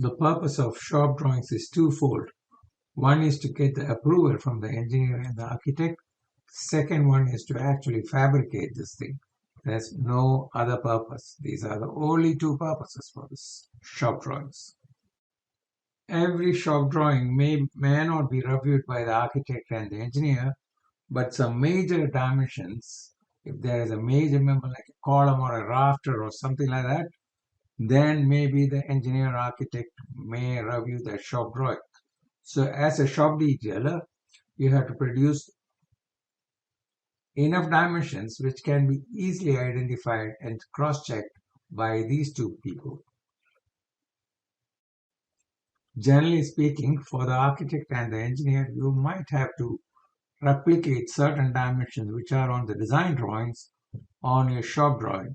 The purpose of shop drawings is twofold. One is to get the approval from the engineer and the architect. Second one is to actually fabricate this thing. There's no other purpose. These are the only two purposes for this shop drawings. Every shop drawing may not be reviewed by the architect and the engineer, but some major dimensions, if there is a major member like a column or a rafter or something like that, then maybe the engineer architect may review that shop drawing. So as a shop detailer, you have to produce enough dimensions which can be easily identified and cross-checked by these two people. Generally speaking, for the architect and the engineer, you might have to replicate certain dimensions which are on the design drawings on your shop drawing.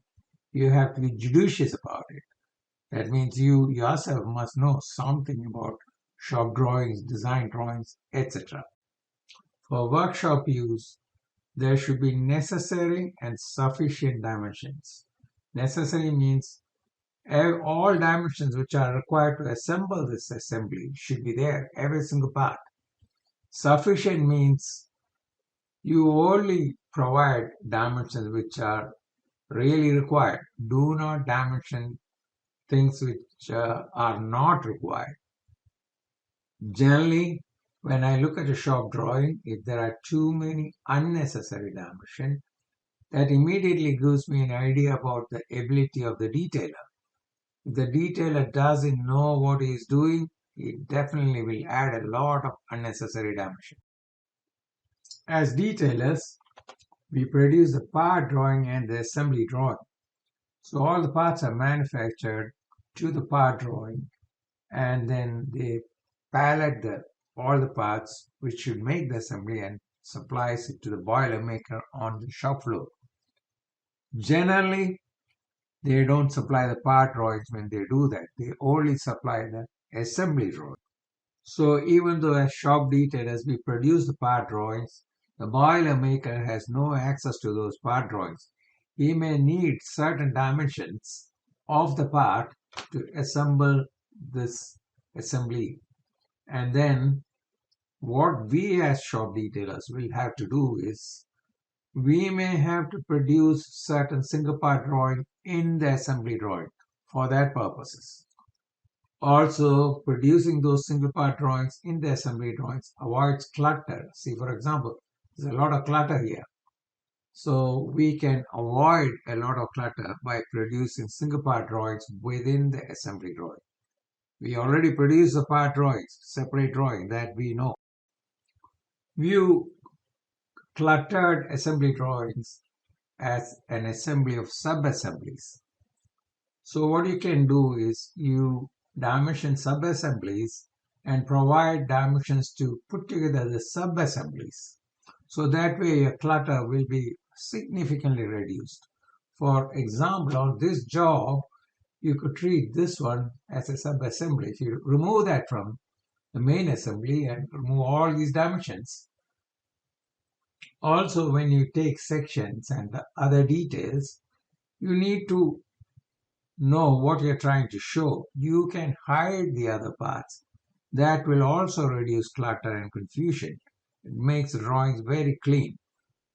You have to be judicious about it. That means you yourself must know something about shop drawings, design drawings, etc. For workshop use, there should be necessary and sufficient dimensions. Necessary means all dimensions which are required to assemble this assembly should be there, every single part. Sufficient means you only provide dimensions which are really required. Do not dimension things which are not required. Generally, when I look at a shop drawing, if there are too many unnecessary dimensions, that immediately gives me an idea about the ability of the detailer. If the detailer doesn't know what he is doing, he definitely will add a lot of unnecessary dimension. As detailers, we produce the part drawing and the assembly drawing. So all the parts are manufactured to the part drawing, and then they pallet all the parts which should make the assembly and supplies it to the boiler maker on the shop floor. Generally, they don't supply the part drawings when they do that. They only supply the assembly drawing. So even though as shop detailers we produce the part drawings, the boiler maker has no access to those part drawings. He may need certain dimensions of the part to assemble this assembly. And then what we as shop detailers will have to do is we may have to produce certain single part drawing in the assembly drawing for that purposes. Also, producing those single part drawings in the assembly drawings avoids clutter. See, for example, there's a lot of clutter here. So we can avoid a lot of clutter by producing single part drawings within the assembly drawing. We already produce the part drawings, separate drawing that we know. View cluttered assembly drawings as an assembly of sub-assemblies. So what you can do is you dimension sub-assemblies and provide dimensions to put together the sub-assemblies. So that way your clutter will be significantly reduced. For example, on this job, you could treat this one as a sub-assembly. If you remove that from the main assembly and remove all these dimensions. Also, when you take sections and the other details, you need to know what you're trying to show. You can hide the other parts. That will also reduce clutter and confusion. It makes the drawings very clean.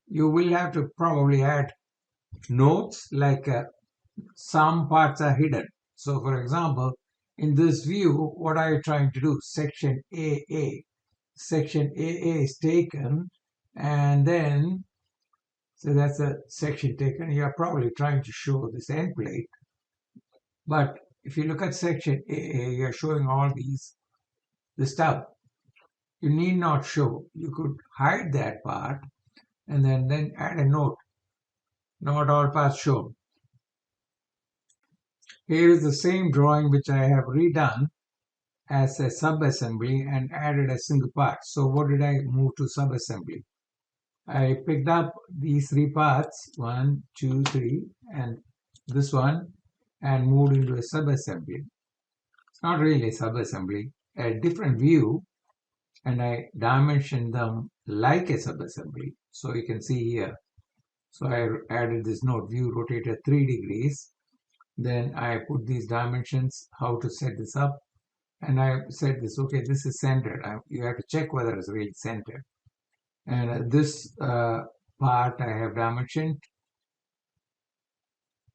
You will have to probably add notes like some parts are hidden. So for example, in this view, what are you trying to do? Section AA. Section AA is taken and then, so that's a section taken. You're probably trying to show this end plate. But if you look at section AA, you're showing all the stuff. You need not show. You could hide that part and then add a note. Not all parts shown. Here is the same drawing which I have redone as a sub-assembly and added a single part. So what did I move to sub-assembly? I picked up these three parts, 1, 2, 3, and this one, and moved into a sub-assembly. It's not really a sub-assembly, a different view, and I dimensioned them like a sub-assembly. So you can see here. So I added this note, view rotated 3 degrees. Then I put these dimensions, how to set this up. and I said this, okay, this is centered. You have to check whether it's really centered. And this part I have dimensioned.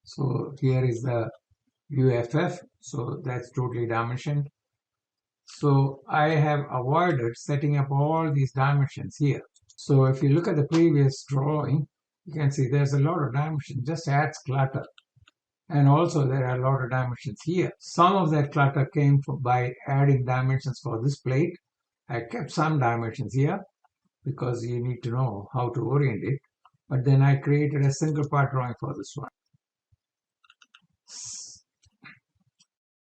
So here is the UFF, so that's totally dimensioned. So I have avoided setting up all these dimensions here. So if you look at the previous drawing, you can see there's a lot of dimensions, just adds clutter. And also there are a lot of dimensions here. Some of that clutter came by adding dimensions for this plate. I kept some dimensions here because you need to know how to orient it. But then I created a single part drawing for this one.